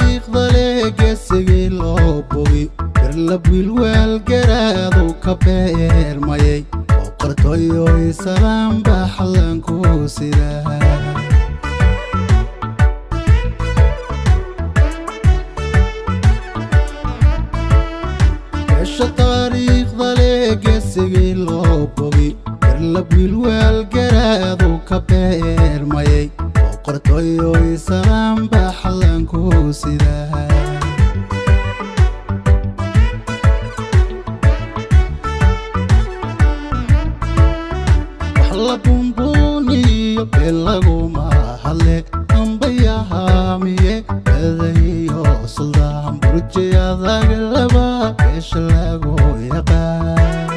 taariikh daleeg isagii loo bogay garlab wiilweel garaadu ka beermayay boqortooyo salaam baxlanku sidaa taariikh daleeg isagii loo bogay garlab wiilweel garaadu ka beermayay boqortooyo salaam baxlanku sidaa la buunbuuniyo belaguma hadle ambayahaamiye adayo suldaan burjiyadaga laba beesha lagu yaqaan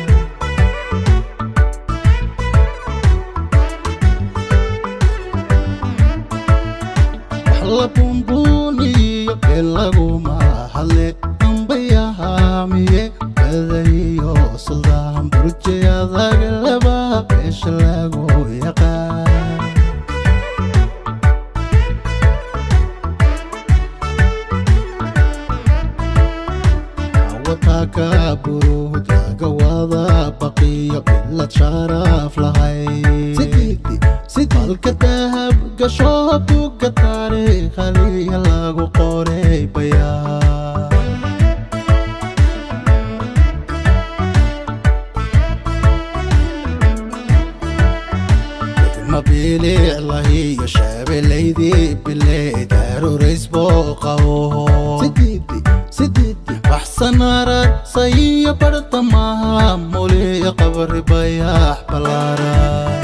la buunbuuniyo belaguma hadle ambayahaamiye adayo suldaan burjiyadaga laba beesha lagu yaqaan wataka buruud laga wada baqiyo bilad sharaf lahay sidalka dahab gasho buga taariikh haliya lagu qoray bayaan مبيلي الله يشابه ليدي بالليل دارو ريس بوقه سديدي أحسن رد سيء برطمها مولي قبر بياح بلارا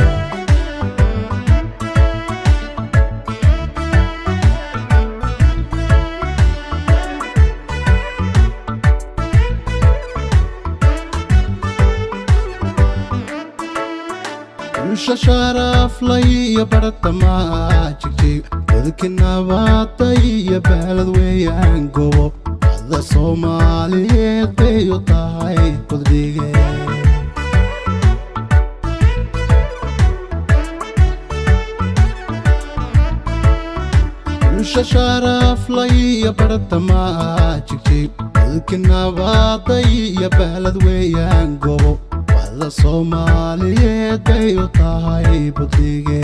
وش شرف لي برطما جيجي ذكنا باطي بلد ويان قوب هذا صومالي بيوطاي قدريجي وش شرف لي برطما جيجي ذكنا باطي بلد ويان قوب هذا صومالي بيوطاي قدريجي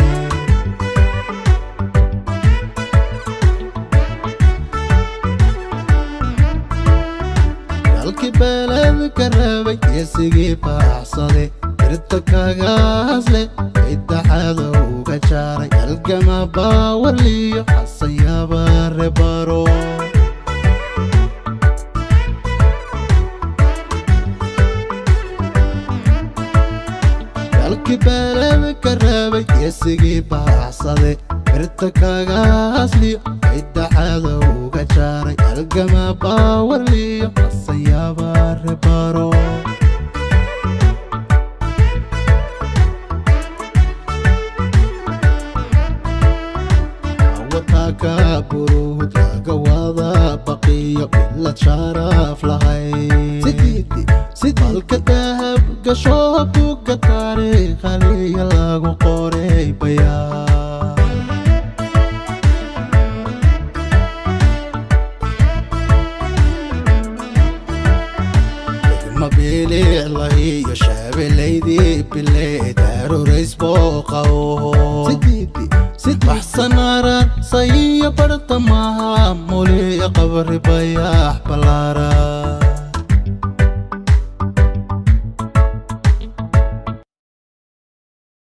بلد كربي يسقي بحصلي ارتكا غازلي اتحادو كجاري القما باولي حصيا بربارو بلد كربي يسقي بحصلي ارتكا غازلي اتحادو كجاري القما باولي حصيا بربارو وتاكا برود لاقا وضا بقية بلد شرف لهاي سدالك دهب قشو بوغا تاريخ علي لاغو قوري بيان مبيلي الله يشابه ليدي بالليل دارو ريس بوقه سديدي أحسن رد سيء برطمها مولي قبر بياح بلارا